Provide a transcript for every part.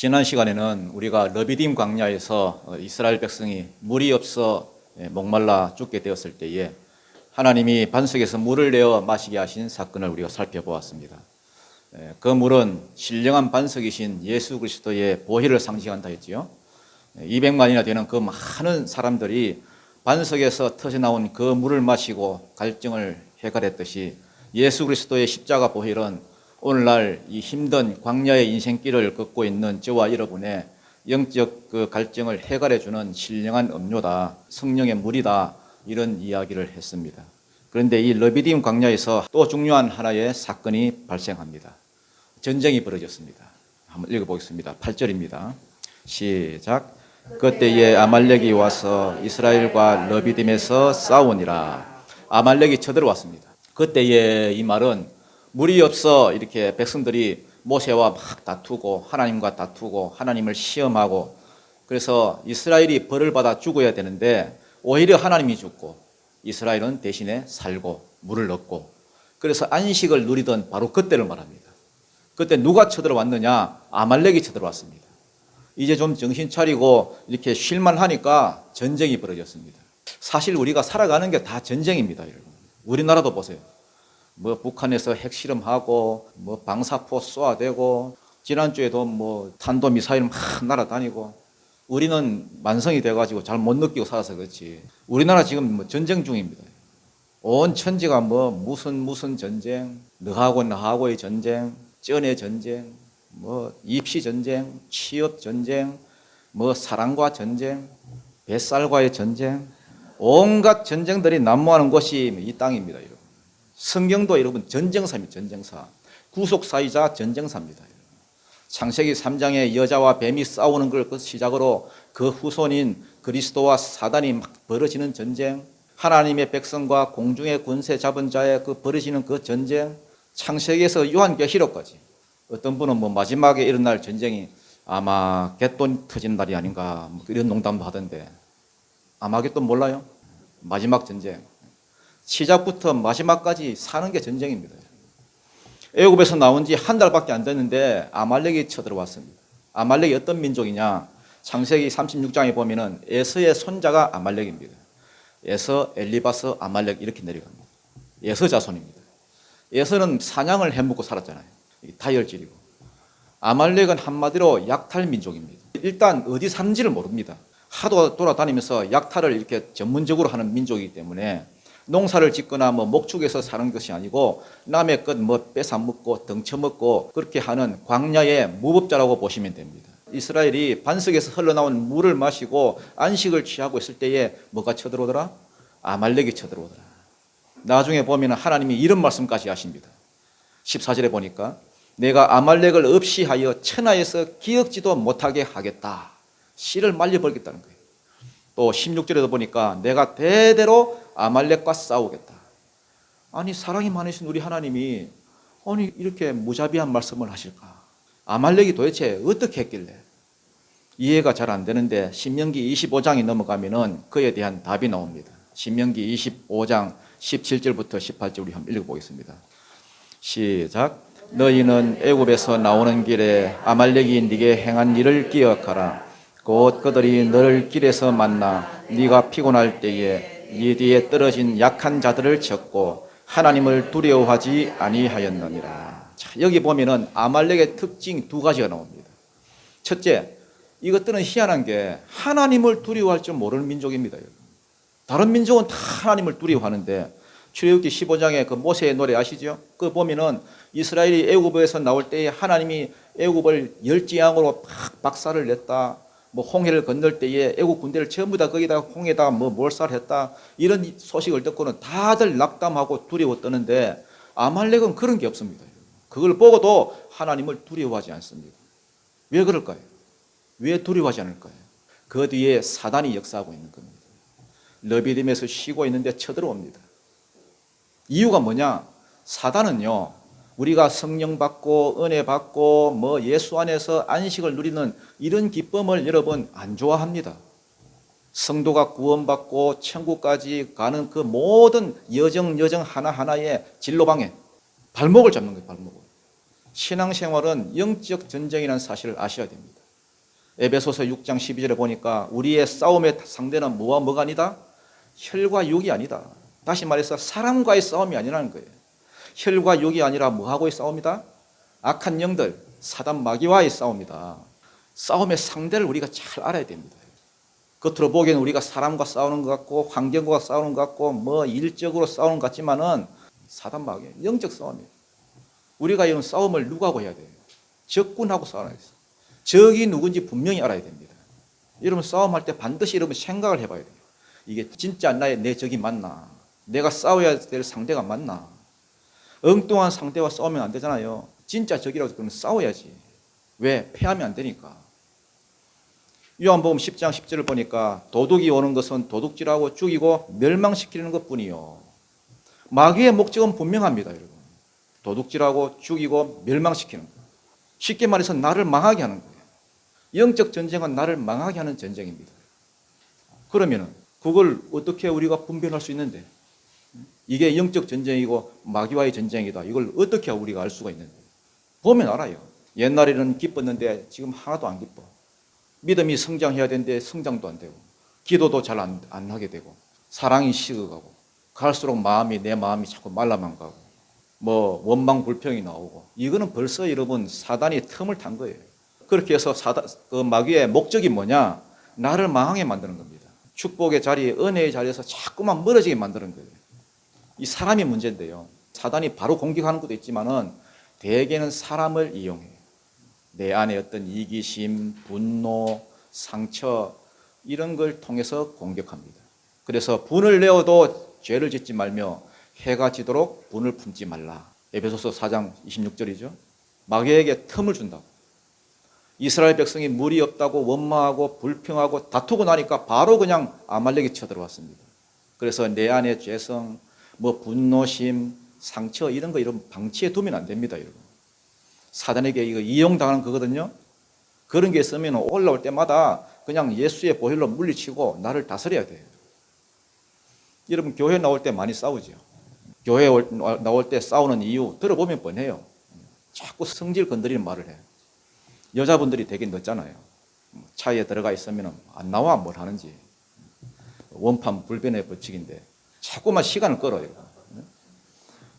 지난 시간에는 우리가 르비딤 광야에서 이스라엘 백성이 물이 없어 목말라 죽게 되었을 때에 하나님이 반석에서 물을 내어 마시게 하신 사건을 우리가 살펴보았습니다. 그 물은 신령한 반석이신 예수 그리스도의 보혈을 상징한다 했지요. 200만이나 되는 그 많은 사람들이 반석에서 터져나온 그 물을 마시고 갈증을 해결했듯이 예수 그리스도의 십자가 보혈은 오늘날 이 힘든 광야의 인생길을 걷고 있는 저와 여러분의 영적 그 갈증을 해결해주는 신령한 음료다, 성령의 물이다, 이런 이야기를 했습니다. 그런데 이 르비딤 광야에서 또 중요한 하나의 사건이 발생합니다. 전쟁이 벌어졌습니다. 한번 읽어보겠습니다. 8절입니다. 시작. 그때에 아말렉이 와서 이스라엘과 르비딤에서 싸우니라. 아말렉이 쳐들어왔습니다. 그때에 이 말은 물이 없어 이렇게 백성들이 모세와 막 다투고 하나님과 다투고 하나님을 시험하고, 그래서 이스라엘이 벌을 받아 죽어야 되는데 오히려 하나님이 죽고 이스라엘은 대신에 살고 물을 얻고, 그래서 안식을 누리던 바로 그때를 말합니다. 그때 누가 쳐들어왔느냐? 아말렉이 쳐들어왔습니다. 이제 좀 정신 차리고 이렇게 쉴만 하니까 전쟁이 벌어졌습니다. 사실 우리가 살아가는 게 다 전쟁입니다, 여러분. 우리나라도 보세요. 뭐 북한에서 핵실험하고 뭐 방사포 쏘아대고, 지난주에도 뭐 탄도미사일 막 날아다니고, 우리는 만성이 돼가지고 잘 못 느끼고 살아서 그렇지 우리나라 지금 뭐 전쟁 중입니다. 온 천지가 뭐 무슨 전쟁, 너하고 나하고의 전쟁, 쩐의 전쟁, 뭐 입시 전쟁, 취업 전쟁, 뭐 사랑과 전쟁, 뱃살과의 전쟁, 온갖 전쟁들이 난무하는 곳이 이 땅입니다, 여러분. 성경도 여러분 전쟁사입니다. 전쟁사. 구속사이자 전쟁사입니다. 창세기 3장에 여자와 뱀이 싸우는 걸 시작으로 그 후손인 그리스도와 사단이 막 벌어지는 전쟁, 하나님의 백성과 공중의 권세 잡은 자의 그 벌어지는 그 전쟁, 창세기에서 요한계시록까지. 어떤 분은 뭐 마지막에 일어날 전쟁이 아마겟돈 터진 날이 아닌가 뭐 이런 농담도 하던데, 아마겟돈 몰라요? 마지막 전쟁. 시작부터 마지막까지 사는 게 전쟁입니다. 애굽에서 나온 지 한 달밖에 안 됐는데 아말렉이 쳐들어왔습니다. 아말렉이 어떤 민족이냐? 창세기 36장에 보면은 에서의 손자가 아말렉입니다. 에서, 엘리바스, 아말렉 이렇게 내려갑니다. 에서 자손입니다. 에서는 사냥을 해먹고 살았잖아요. 다혈질이고. 아말렉은 한마디로 약탈 민족입니다. 일단 어디 사는지를 모릅니다. 하도 돌아다니면서 약탈을 이렇게 전문적으로 하는 민족이기 때문에 농사를 짓거나 뭐 목축에서 사는 것이 아니고 남의 것 뭐 뺏어 먹고 덩쳐먹고 그렇게 하는 광야의 무법자라고 보시면 됩니다. 이스라엘이 반석에서 흘러나온 물을 마시고 안식을 취하고 있을 때에 뭐가 쳐들어오더라? 아말렉이 쳐들어오더라. 나중에 보면 하나님이 이런 말씀까지 하십니다. 14절에 보니까 내가 아말렉을 없이 하여 천하에서 기억지도 못하게 하겠다. 씨를 말려버리겠다는 거예요. 또 16절에도 보니까 내가 대대로 아말렉과 싸우겠다. 아니, 사랑이 많으신 우리 하나님이 아니 이렇게 무자비한 말씀을 하실까? 아말렉이 도대체 어떻게 했길래? 이해가 잘 안 되는데 신명기 25장이 넘어가면은 그에 대한 답이 나옵니다. 신명기 25장 17절부터 18절 우리 한번 읽어보겠습니다. 시작. 너희는 애굽에서 나오는 길에 아말렉이 네게 행한 일을 기억하라. 곧 그들이 너를 길에서 만나 네가 피곤할 때에 네 뒤에 떨어진 약한 자들을 쳤고 하나님을 두려워하지 아니하였느니라. 자, 여기 보면은 아말렉의 특징 두 가지가 나옵니다. 첫째, 이것들은 희한한 게 하나님을 두려워할 줄 모르는 민족입니다. 다른 민족은 다 하나님을 두려워하는데, 출애굽기 15장에 그 모세의 노래 아시죠? 그거 보면은 이스라엘이 애굽에서 나올 때에 하나님이 애굽을 열지양으로 박살을 냈다. 뭐 홍해를 건널 때에 애국 군대를 전부 다 거기다 홍해다 뭐 몰살했다, 이런 소식을 듣고는 다들 낙담하고 두려워 떠는데 아말렉은 그런 게 없습니다. 그걸 보고도 하나님을 두려워하지 않습니다. 왜 그럴까요? 왜 두려워하지 않을까요? 그 뒤에 사단이 역사하고 있는 겁니다. 르비딤에서 쉬고 있는데 쳐들어옵니다. 이유가 뭐냐? 사단은요, 우리가 성령 받고 은혜 받고 뭐 예수 안에서 안식을 누리는 이런 기쁨을 여러분 안 좋아합니다. 성도가 구원받고 천국까지 가는 그 모든 여정 하나하나의 진로방에 발목을 잡는 거예요. 발목을. 신앙생활은 영적 전쟁이라는 사실을 아셔야 됩니다. 에베소서 6장 12절에 보니까 우리의 싸움의 상대는 뭐와 뭐가 아니다? 혈과 육이 아니다. 다시 말해서 사람과의 싸움이 아니라는 거예요. 혈과 육이 아니라 뭐하고의 싸움이다? 악한 영들, 사단 마귀와의 싸움이다. 싸움의 상대를 우리가 잘 알아야 됩니다. 겉으로 보기에는 우리가 사람과 싸우는 것 같고 환경과 싸우는 것 같고 뭐 일적으로 싸우는 것 같지만은 사단 마귀 영적 싸움이에요. 우리가 이런 싸움을 누구하고 해야 돼요? 적군하고 싸워야 돼요. 적이 누군지 분명히 알아야 됩니다. 여러분 싸움할 때 반드시 여러분 생각을 해봐야 돼요. 이게 진짜 내 적이 맞나? 내가 싸워야 될 상대가 맞나? 엉뚱한 상대와 싸우면 안 되잖아요. 진짜 적이라도 그러면 싸워야지. 왜? 패하면 안 되니까. 요한복음 10장 10절을 보니까 도둑이 오는 것은 도둑질하고 죽이고 멸망시키는 것뿐이요. 마귀의 목적은 분명합니다, 여러분. 도둑질하고 죽이고 멸망시키는 것. 쉽게 말해서 나를 망하게 하는 거예요. 영적 전쟁은 나를 망하게 하는 전쟁입니다. 그러면 그걸 어떻게 우리가 분별할 수 있는데? 이게 영적 전쟁이고 마귀와의 전쟁이다. 이걸 어떻게 우리가 알 수가 있는데? 보면 알아요. 옛날에는 기뻤는데 지금 하나도 안 기뻐. 믿음이 성장해야 되는데 성장도 안 되고 기도도 잘 안 하게 되고 사랑이 식어가고 갈수록 내 마음이 자꾸 말라만 가고 뭐 원망 불평이 나오고 이거는 벌써 여러분 사단이 틈을 탄 거예요. 그렇게 해서 그 마귀의 목적이 뭐냐? 나를 망하게 만드는 겁니다. 축복의 자리, 은혜의 자리에서 자꾸만 멀어지게 만드는 거예요. 이 사람이 문제인데요. 사단이 바로 공격하는 것도 있지만은 대개는 사람을 이용해요. 내 안에 어떤 이기심, 분노, 상처 이런 걸 통해서 공격합니다. 그래서 분을 내어도 죄를 짓지 말며 해가 지도록 분을 품지 말라. 에베소서 4장 26절이죠. 마귀에게 틈을 준다고. 이스라엘 백성이 물이 없다고 원망하고 불평하고 다투고 나니까 바로 그냥 아말렉이 쳐들어왔습니다. 그래서 내 안에 죄성, 분노심, 상처 이런 방치해 두면 안 됩니다, 여러분. 사단에게 이거 이용당하는 거거든요. 그런 게 있으면 올라올 때마다 그냥 예수의 보혈로 물리치고 나를 다스려야 돼요. 여러분 교회 나올 때 많이 싸우죠. 교회 나올 때 싸우는 이유 들어보면 뻔해요. 자꾸 성질 건드리는 말을 해요. 여자분들이 되게 늦잖아요. 차에 들어가 있으면 안 나와 뭘 하는지. 원판 불변의 법칙인데 자꾸만 시간을 끌어요.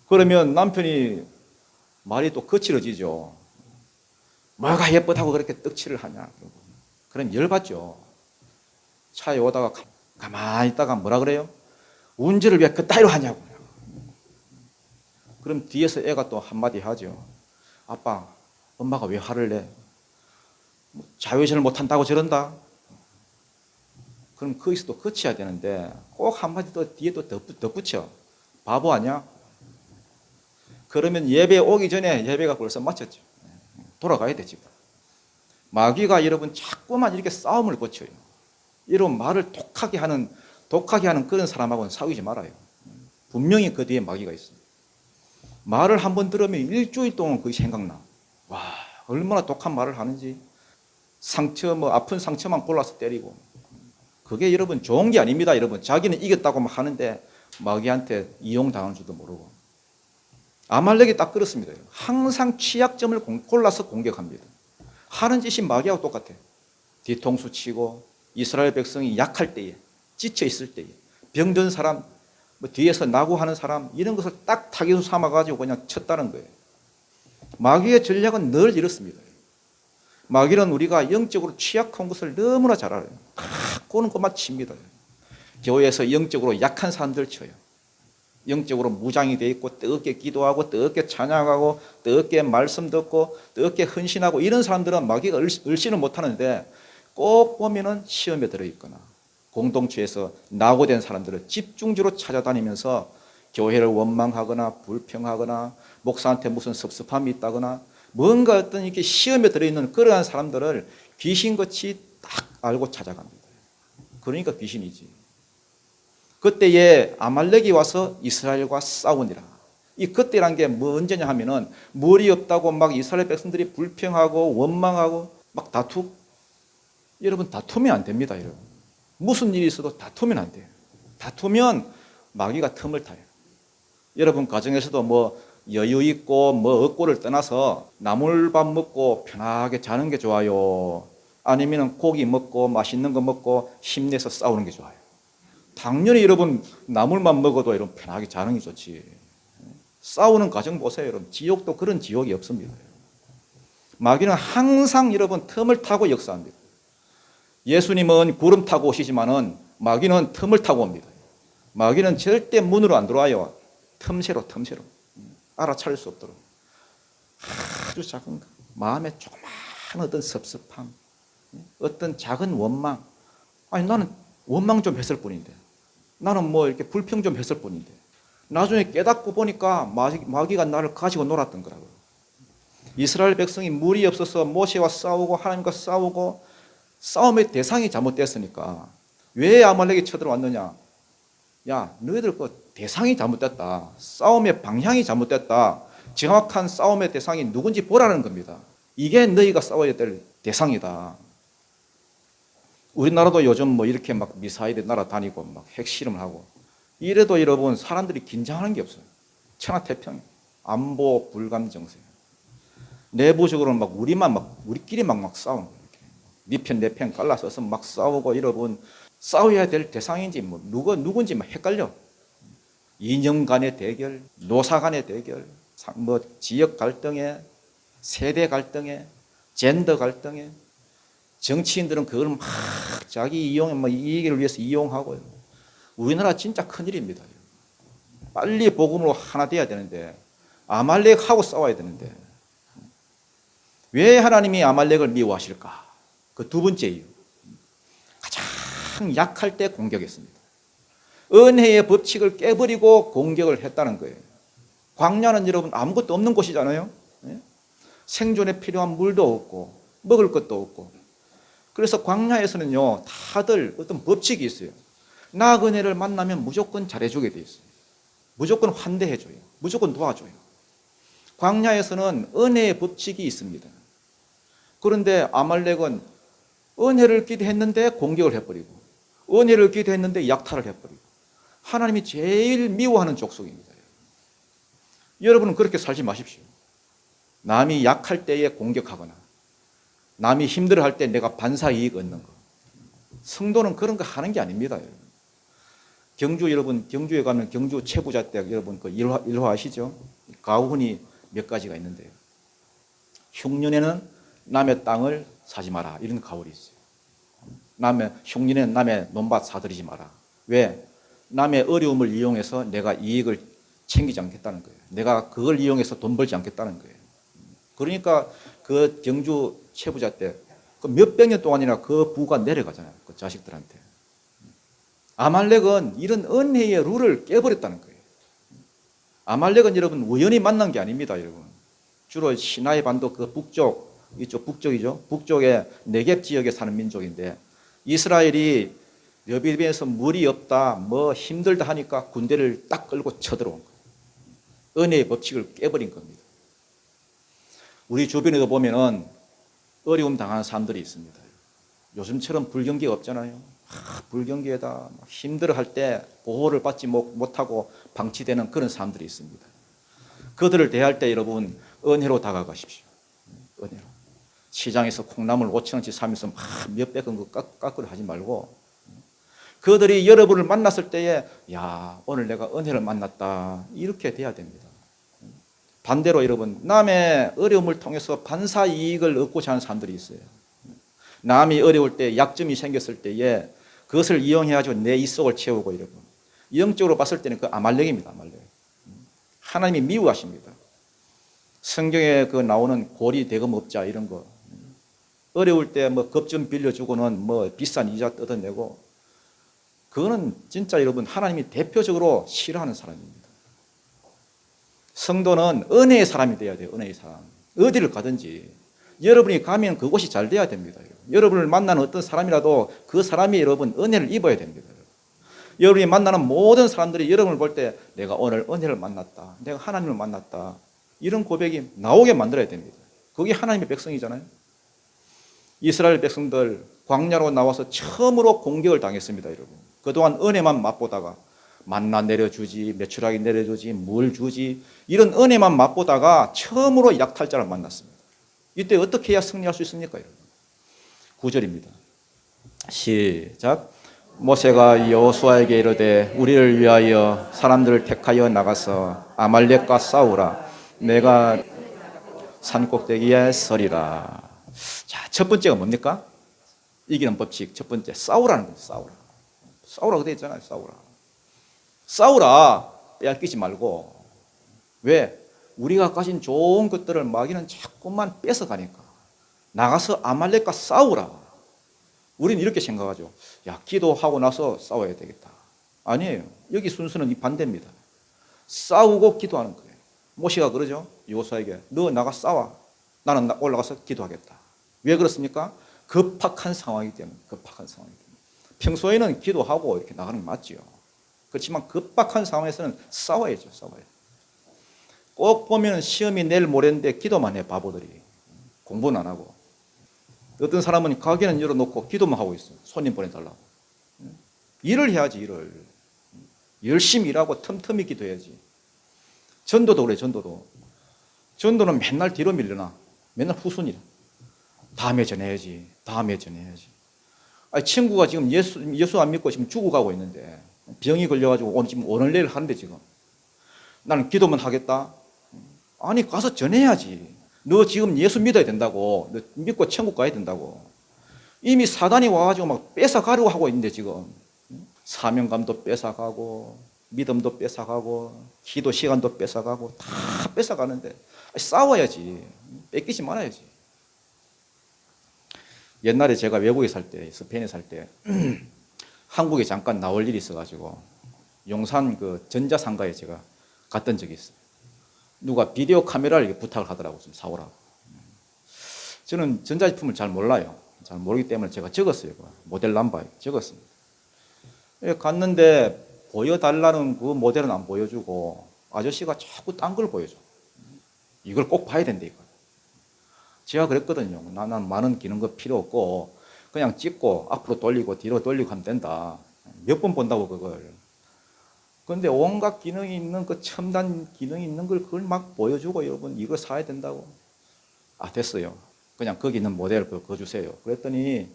그러면 남편이 말이 또 거칠어지죠. 뭐가 예쁘다고 그렇게 떡칠을 하냐. 그럼 열받죠. 차에 오다가 가만히 있다가 뭐라 그래요? 운전을 왜 그따위로 하냐고. 그럼 뒤에서 애가 또 한마디 하죠. 아빠, 엄마가 왜 화를 내? 자회전을 못한다고 저런다? 그럼 거기서 또 거쳐야 되는데 꼭 한마디 더 뒤에 또 덧붙여. 바보 아니야? 그러면 예배 오기 전에 예배가 벌써 마쳤죠. 돌아가야 되지. 마귀가 여러분 자꾸만 이렇게 싸움을 거쳐요. 이런 말을 독하게 하는 그런 사람하고는 싸우지 말아요. 분명히 그 뒤에 마귀가 있어요. 말을 한번 들으면 일주일 동안 그게 생각나. 와, 얼마나 독한 말을 하는지. 상처, 아픈 상처만 골라서 때리고. 그게 여러분 좋은 게 아닙니다, 여러분. 자기는 이겼다고 막 하는데 마귀한테 이용당하는 줄도 모르고. 아말렉이 딱 그렇습니다. 항상 취약점을 골라서 공격합니다. 하는 짓이 마귀하고 똑같아요. 뒤통수 치고 이스라엘 백성이 약할 때에, 지쳐 있을 때에, 병든 사람, 뒤에서 나고하는 사람 이런 것을 딱 타깃으로 삼아가지고 그냥 쳤다는 거예요. 마귀의 전략은 늘 이렇습니다. 마귀는 우리가 영적으로 취약한 것을 너무나 잘 알아요. 꼬는 것만 칩니다. 교회에서 영적으로 약한 사람들 쳐요. 영적으로 무장이 돼 있고 뜨겁게 기도하고 뜨겁게 찬양하고 뜨겁게 말씀 듣고 뜨겁게 헌신하고 이런 사람들은 마귀가 을씨는 못하는데 꼭 보면은 시험에 들어있거나 공동체에서 낙오된 사람들을 집중적으로 찾아다니면서 교회를 원망하거나 불평하거나 목사한테 무슨 섭섭함이 있다거나 뭔가 어떤 이렇게 시험에 들어있는 그러한 사람들을 귀신같이 딱 알고 찾아갑니다. 그러니까 귀신이지. 그때에 아말렉이 와서 이스라엘과 싸우니라. 이 그때란 게 언제냐 하면은 물이 없다고 막 이스라엘 백성들이 불평하고 원망하고 막 여러분 다투면 안 됩니다, 여러분. 무슨 일이 있어도 다투면 안 돼요. 다투면 마귀가 틈을 타요. 여러분 가정에서도 여유 있고 없고를 떠나서 나물밥 먹고 편하게 자는 게 좋아요. 아니면 고기 먹고 맛있는 거 먹고 힘내서 싸우는 게 좋아요? 당연히 여러분 나물만 먹어도 여러분 편하게 자는 게 좋지. 싸우는 과정 보세요, 여러분. 지옥도 그런 지옥이 없습니다. 마귀는 항상 여러분 틈을 타고 역사합니다. 예수님은 구름 타고 오시지만은 마귀는 틈을 타고 옵니다. 마귀는 절대 문으로 안 들어와요. 틈새로. 알아차릴 수 없도록. 아주 작은 거. 마음에 조그마한 어떤 섭섭함, 어떤 작은 원망. 아니 나는 원망 좀 했을 뿐인데, 나는 뭐 이렇게 불평 좀 했을 뿐인데, 나중에 깨닫고 보니까 마귀가 나를 가지고 놀았던 거라고요. 이스라엘 백성이 물이 없어서 모세와 싸우고 하나님과 싸우고 싸움의 대상이 잘못됐으니까 왜 아말렉이 쳐들어왔느냐? 야, 너희들 그 대상이 잘못됐다. 싸움의 방향이 잘못됐다. 정확한 싸움의 대상이 누군지 보라는 겁니다. 이게 너희가 싸워야 될 대상이다. 우리나라도 요즘 뭐 이렇게 막 미사일이 날아다니고 막 핵실험을 하고 이래도 여러분 사람들이 긴장하는 게 없어요. 천하태평, 안보 불감 정세. 내부적으로는 막 우리끼리 막 싸우는 거예요. 네 편 내 편 갈라서서 막 싸우고 여러분 싸워야 될 대상인지 뭐 누군지 막 헷갈려. 이념 간의 대결, 노사 간의 대결, 뭐 지역 갈등에, 세대 갈등에, 젠더 갈등에, 정치인들은 그걸 막 자기 이익을 위해서 이용하고요. 우리나라 진짜 큰일입니다. 빨리 복음으로 하나 돼야 되는데 아말렉하고 싸워야 되는데 왜 하나님이 아말렉을 미워하실까? 그 두 번째 이유. 가장 약할 때 공격했습니다. 은혜의 법칙을 깨버리고 공격을 했다는 거예요. 광야는 여러분 아무것도 없는 곳이잖아요. 생존에 필요한 물도 없고 먹을 것도 없고. 그래서 광야에서는요 다들 어떤 법칙이 있어요. 나그네를 만나면 무조건 잘해주게 돼 있어요. 무조건 환대해줘요. 무조건 도와줘요. 광야에서는 은혜의 법칙이 있습니다. 그런데 아말렉은 은혜를 기대했는데 공격을 해버리고 은혜를 기대했는데 약탈을 해버리고 하나님이 제일 미워하는 족속입니다. 여러분은 그렇게 살지 마십시오. 남이 약할 때에 공격하거나 남이 힘들어할 때 내가 반사이익 얻는 거. 성도는 그런 거 하는 게 아닙니다. 여러분. 경주에 가면 경주 최부자댁 여러분 그 일화 아시죠? 가훈이 몇 가지가 있는데요. 흉년에는 남의 땅을 사지 마라 이런 가훈이 있어요. 흉년에는 남의 논밭 사들이지 마라. 왜? 남의 어려움을 이용해서 내가 이익을 챙기지 않겠다는 거예요. 내가 그걸 이용해서 돈 벌지 않겠다는 거예요. 그러니까 그 경주 최부자 때 그 몇백 년 동안이나 그 부가 내려가잖아요. 그 자식들한테. 아말렉은 이런 은혜의 룰을 깨버렸다는 거예요. 아말렉은 여러분 우연히 만난 게 아닙니다, 여러분. 주로 시나이 반도 그 이쪽 북쪽이죠. 북쪽의 네겝 지역에 사는 민족인데 이스라엘이 여비에서 물이 없다, 뭐 힘들다 하니까 군대를 딱 끌고 쳐들어온 거예요. 은혜의 법칙을 깨버린 겁니다. 우리 주변에도 보면은 어려움 당하는 사람들이 있습니다. 요즘처럼 불경기가 없잖아요. 불경기에다 힘들어할 때 보호를 받지 못하고 방치되는 그런 사람들이 있습니다. 그들을 대할 때 여러분 은혜로 다가가십시오. 은혜로. 시장에서 콩나물 5,000원치 사면서 몇백 원 깎으려 하지 말고 그들이 여러분을 만났을 때에 야 오늘 내가 은혜를 만났다 이렇게 돼야 됩니다. 반대로 여러분 남의 어려움을 통해서 반사 이익을 얻고자 하는 사람들이 있어요. 남이 어려울 때 약점이 생겼을 때에 그것을 이용해가지고 내 입속을 채우고 여러분 영적으로 봤을 때는 그 아말렉입니다. 아말렉. 하나님이 미워하십니다. 성경에 그 나오는 고리 대금업자 이런 거 어려울 때 뭐 급 좀 빌려주고는 뭐 비싼 이자 뜯어내고 그거는 진짜 여러분 하나님이 대표적으로 싫어하는 사람입니다. 성도는 은혜의 사람이 돼야 돼요. 은혜의 사람. 어디를 가든지 여러분이 가면 그곳이 잘 돼야 됩니다. 여러분을 만나는 어떤 사람이라도 그 사람이 여러분 은혜를 입어야 됩니다. 여러분이 만나는 모든 사람들이 여러분을 볼 때 내가 오늘 은혜를 만났다. 내가 하나님을 만났다. 이런 고백이 나오게 만들어야 됩니다. 그게 하나님의 백성이잖아요. 이스라엘 백성들 광야로 나와서 처음으로 공격을 당했습니다. 여러분. 그동안 은혜만 맛보다가 만나 내려주지, 메추라기 내려주지, 물 주지 이런 은혜만 맛보다가 처음으로 약탈자를 만났습니다. 이때 어떻게 해야 승리할 수 있습니까? 여러분? 9절입니다. 시작. 모세가 여호수아에게 이르되 우리를 위하여 사람들을 택하여 나가서 아말렉과 싸우라. 내가 산꼭대기에 서리라. 자, 첫 번째가 뭡니까? 이기는 법칙. 첫 번째, 싸우라는 거예요. 싸우라. 싸우라고 되어 있잖아요. 싸우라. 싸우라. 빼앗기지 말고. 왜? 우리가 가진 좋은 것들을 마귀는 자꾸만 뺏어가니까. 나가서 아말렉과 싸우라. 우리는 이렇게 생각하죠. 야, 기도하고 나서 싸워야 되겠다. 아니에요. 여기 순서는 반대입니다. 싸우고 기도하는 거예요. 모세가 그러죠. 여호수아에게 너 나가 싸워. 나는 올라가서 기도하겠다. 왜 그렇습니까? 급박한 상황이기 때문에. 급박한 상황이기 때문에. 평소에는 기도하고 이렇게 나가는 게 맞지요. 그렇지만 급박한 상황에서는 싸워야죠. 싸워야죠. 꼭 보면 시험이 내일 모레인데 기도만 해, 바보들이. 공부는 안 하고. 어떤 사람은 가게는 열어놓고 기도만 하고 있어요. 손님 보내달라고. 일을 해야지, 일을. 열심히 일하고 틈틈이 기도해야지. 전도도 그래, 전도도. 전도는 맨날 뒤로 밀려나. 맨날 후순위라. 다음에 전해야지. 다음에 전해야지. 아니, 친구가 지금 예수 안 믿고 지금 죽어가고 있는데 병이 걸려가지고 지금 오늘 내일 하는데 지금 나는 기도만 하겠다. 아니, 가서 전해야지. 너 지금 예수 믿어야 된다고. 너 믿고 천국 가야 된다고. 이미 사단이 와가지고 막 뺏어가려고 하고 있는데 지금 사명감도 뺏어가고 믿음도 뺏어가고 기도 시간도 뺏어가고 다 뺏어가는데 싸워야지. 뺏기지 말아야지. 옛날에 제가 외국에 살 때, 스페인에 살 때 한국에 잠깐 나올 일이 있어가지고 용산 그 전자상가에 제가 갔던 적이 있어요. 누가 비디오 카메라를 이렇게 부탁을 하더라고요. 좀 사오라고. 저는 전자제품을 잘 몰라요. 잘 모르기 때문에 제가 적었어요. 모델 넘버 적었습니다. 갔는데 보여달라는 그 모델은 안 보여주고 아저씨가 자꾸 딴 걸 보여줘. 이걸 꼭 봐야 된다 이거. 제가 그랬거든요. 나는 많은 기능 거 필요 없고 그냥 찍고 앞으로 돌리고 뒤로 돌리고 하면 된다. 몇 번 본다고 그걸. 그런데 온갖 기능이 있는 그 첨단 기능이 있는 걸 그걸 막 보여주고 여러분 이거 사야 된다고. 아, 됐어요. 그냥 거기 있는 모델 그거 주세요. 그랬더니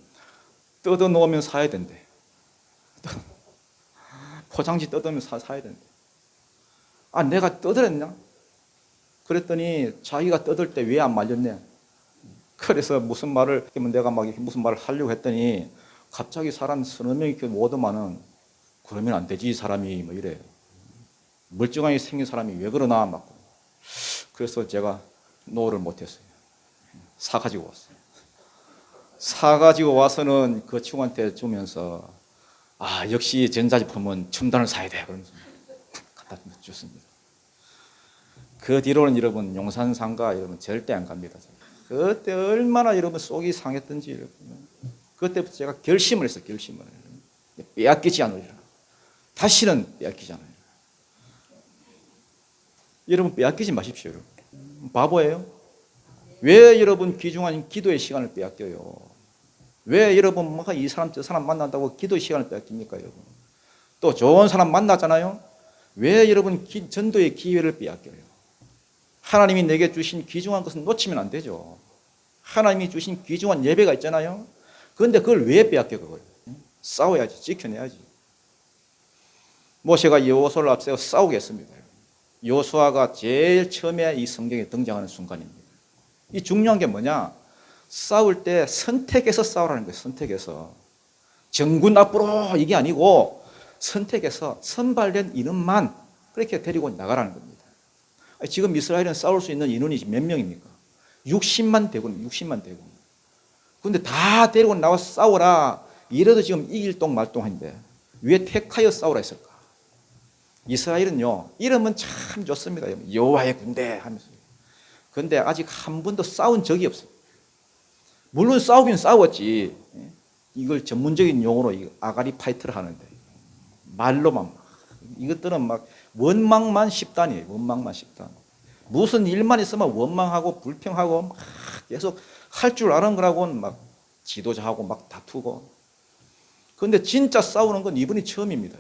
뜯어 놓으면 사야 된대. 포장지 뜯으면 사야 된대. 아, 내가 뜯으랬냐? 그랬더니 자기가 뜯을 때 왜 안 말렸네? 그래서 무슨 말을 내가 막 무슨 말을 하려고 했더니 갑자기 사람 서너 명이 이렇게 오더만은 그러면 안 되지 사람이 뭐 이래. 멀쩡하게 생긴 사람이 왜 그러나 막. 그래서 제가 노를 못했어요. 사가지고 왔어요. 사가지고 와서는 그 친구한테 주면서 아, 역시 전자제품은 첨단을 사야 돼. 그러면서 갖다 줬습니다. 그 뒤로는 여러분 용산상가 여러분 절대 안 갑니다. 그때 얼마나 여러분 속이 상했던지 여러분. 그때부터 제가 결심을 했어요. 결심을. 빼앗기지 않으리라. 다시는 빼앗기지 않아요. 여러분 빼앗기지 마십시오. 여러분. 바보예요? 왜 여러분 귀중한 기도의 시간을 빼앗겨요? 왜 여러분 막 이 사람 저 사람 만난다고 기도의 시간을 빼앗깁니까 여러분? 또 좋은 사람 만나잖아요. 왜 여러분 전도의 기회를 빼앗겨요? 하나님이 내게 주신 귀중한 것은 놓치면 안 되죠. 하나님이 주신 귀중한 예배가 있잖아요. 그런데 그걸 왜 빼앗겨 그걸? 싸워야지. 지켜내야지. 모세가 여호수아를 앞세워 싸우게 했습니다. 여호수아가 제일 처음에 이 성경에 등장하는 순간입니다. 이 중요한 게 뭐냐? 싸울 때 선택해서 싸우라는 거예요. 선택해서. 정군 앞으로 이게 아니고 선택해서 선발된 인원만 그렇게 데리고 나가라는 겁니다. 지금 이스라엘은 싸울 수 있는 인원이 몇 명입니까? 60만 대군, 60만 대군. 그런데 다 데리고 나와서 싸워라. 이래도 지금 이길 동 말동인데 왜 택하여 싸우라 했을까? 이스라엘은요, 이름은 참 좋습니다. 여호와의 군대 하면서. 그런데 아직 한 번도 싸운 적이 없어요. 물론 싸우긴 싸웠지. 이걸 전문적인 용어로 아가리 파이트를 하는데 말로만 이것들은 막 원망만 10단이에요. 원망만 10단. 무슨 일만 있으면 원망하고 불평하고 막 계속 할 줄 아는 거라고는 막 지도자하고 막 다투고. 그런데 진짜 싸우는 건 이번이 처음입니다.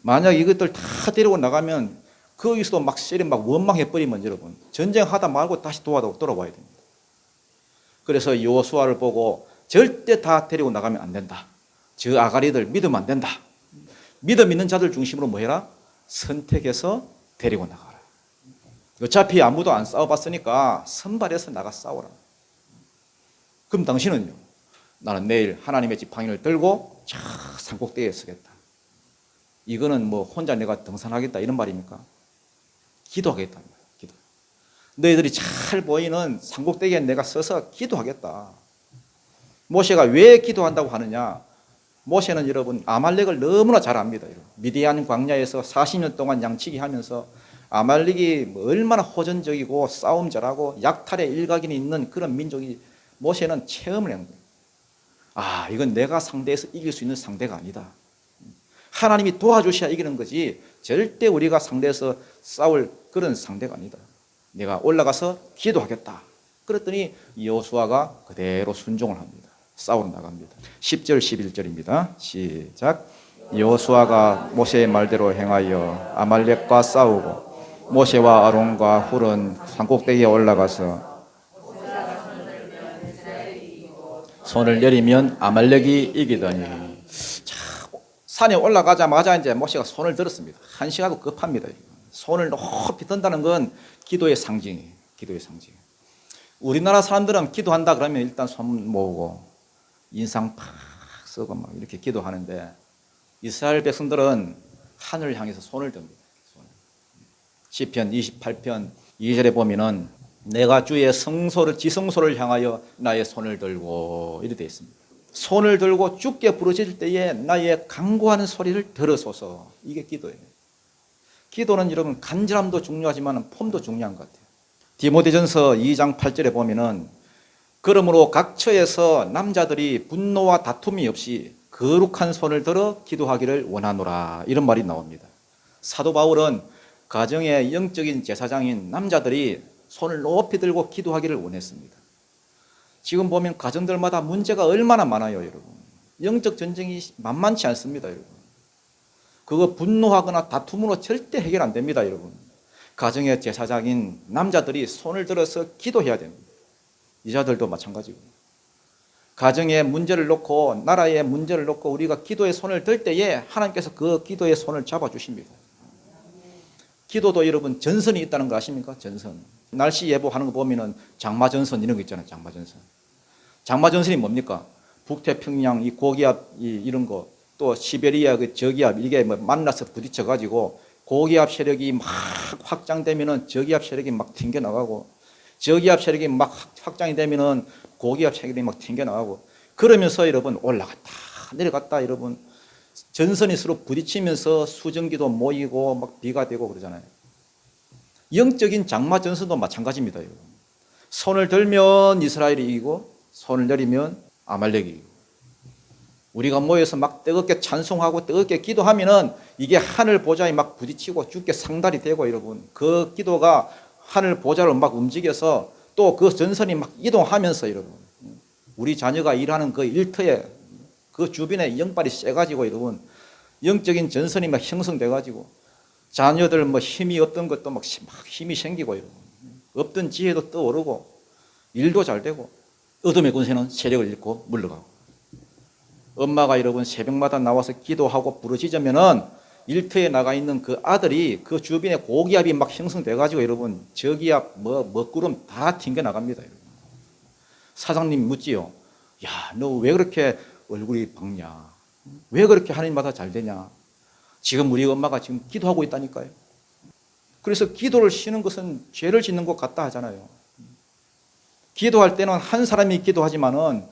만약 이것들 다 데리고 나가면 거기서도 막 세리 막 원망해버리면 여러분 전쟁하다 말고 다시 돌아와야 됩니다. 그래서 여호수아를 보고 절대 다 데리고 나가면 안 된다. 저 아가리들 믿으면 안 된다. 믿음 있는 자들 중심으로 뭐 해라? 선택해서 데리고 나가라. 어차피 아무도 안 싸워봤으니까 선발해서 나가 싸워라. 그럼 당신은요? 나는 내일 하나님의 지팡이를 들고 저 산꼭대기에 서겠다. 이거는 뭐 혼자 내가 등산하겠다 이런 말입니까? 기도하겠다. 기도. 너희들이 잘 보이는 산꼭대기에 내가 서서 기도하겠다. 모세가 왜 기도한다고 하느냐? 모세는 여러분 아말렉을 너무나 잘 압니다. 미디안 광야에서 40년 동안 양치기 하면서 아말렉이 얼마나 호전적이고 싸움 잘하고 약탈의 일각이 있는 그런 민족이 모세는 체험을 한 거예요. 아, 이건 내가 상대해서 이길 수 있는 상대가 아니다. 하나님이 도와주셔야 이기는 거지 절대 우리가 상대해서 싸울 그런 상대가 아니다. 내가 올라가서 기도하겠다. 그랬더니 여호수아가 그대로 순종을 합니다. 싸우러 나갑니다. 10절 11절입니다. 시작. 여호수아가 모세의 말대로 행하여 아말렉과 싸우고 모세와 아론과 훌은 산꼭대기에 올라가서 손을 내리면 아말렉이 이기더니 산에 올라가자마자 이제 모세가 손을 들었습니다. 한시하고 급합니다. 손을 높이 든다는 건 기도의 상징이에요. 기도의 상징. 우리나라 사람들은 기도한다 그러면 일단 손 모으고 인상 팍 쓰고 막 이렇게 기도하는데 이스라엘 백성들은 하늘을 향해서 손을 듭니다. 시편 28편 2절에 보면은 내가 주의 지성소를 향하여 나의 손을 들고 이렇게 되어 있습니다. 손을 들고 주께 부르짖을 때에 나의 간구하는 소리를 들으소서. 이게 기도예요. 기도는 여러분 간절함도 중요하지만 폼도 중요한 것 같아요. 디모데전서 2장 8절에 보면은 그러므로 각 처에서 남자들이 분노와 다툼이 없이 거룩한 손을 들어 기도하기를 원하노라 이런 말이 나옵니다. 사도 바울은 가정의 영적인 제사장인 남자들이 손을 높이 들고 기도하기를 원했습니다. 지금 보면 가정들마다 문제가 얼마나 많아요, 여러분. 영적 전쟁이 만만치 않습니다, 여러분. 그거 분노하거나 다툼으로 절대 해결 안 됩니다, 여러분. 가정의 제사장인 남자들이 손을 들어서 기도해야 됩니다. 여자들도 마찬가지고. 가정의 문제를 놓고 나라의 문제를 놓고 우리가 기도의 손을 들 때에 하나님께서 그 기도의 손을 잡아주십니다. 기도도 여러분 전선이 있다는 거 아십니까? 전선. 날씨 예보하는 거 보면은 장마전선 이런 거 있잖아요. 장마전선. 장마전선이 뭡니까? 북태평양 이 고기압 이런 거 또 시베리아 그 저기압 이게 뭐 만나서 부딪혀 가지고 고기압 세력이 막 확장되면은 저기압 세력이 막 튕겨 나가고 저기압 세력이 막 확장이 되면은 고기압 세력이 막 튕겨 나가고 그러면서 여러분 올라갔다 내려갔다 여러분 전선이 서로 부딪히면서 수증기도 모이고 막 비가 되고 그러잖아요. 영적인 장마 전선도 마찬가지입니다. 여러분. 손을 들면 이스라엘이 이기고 손을 내리면 아말렉이 이기고 우리가 모여서 막 뜨겁게 찬송하고 뜨겁게 기도하면은 이게 하늘 보좌에 막 부딪히고 주께 상달이 되고 여러분 그 기도가 하늘 보좌를 막 움직여서 또 그 전선이 막 이동하면서 여러분 우리 자녀가 일하는 그 일터에 그 주변에 영빨이 세가지고 여러분 영적인 전선이 막 형성돼가지고 자녀들 뭐 힘이 없던 것도 막 힘이 생기고 여러분 없던 지혜도 떠오르고 일도 잘 되고 어둠의 권세는 세력을 잃고 물러가고 엄마가 여러분 새벽마다 나와서 기도하고 부르짖으면은 일터에 나가 있는 그 아들이 그 주변에 고기압이 막 형성돼가지고 여러분 저기압 먹구름 다 튕겨 나갑니다. 여러분. 사장님 묻지요. 야, 너 왜 그렇게 얼굴이 밝냐? 왜 그렇게 하나님마다 잘 되냐? 지금 우리 엄마가 지금 기도하고 있다니까요. 그래서 기도를 쉬는 것은 죄를 짓는 것 같다 하잖아요. 기도할 때는 한 사람이 기도하지만은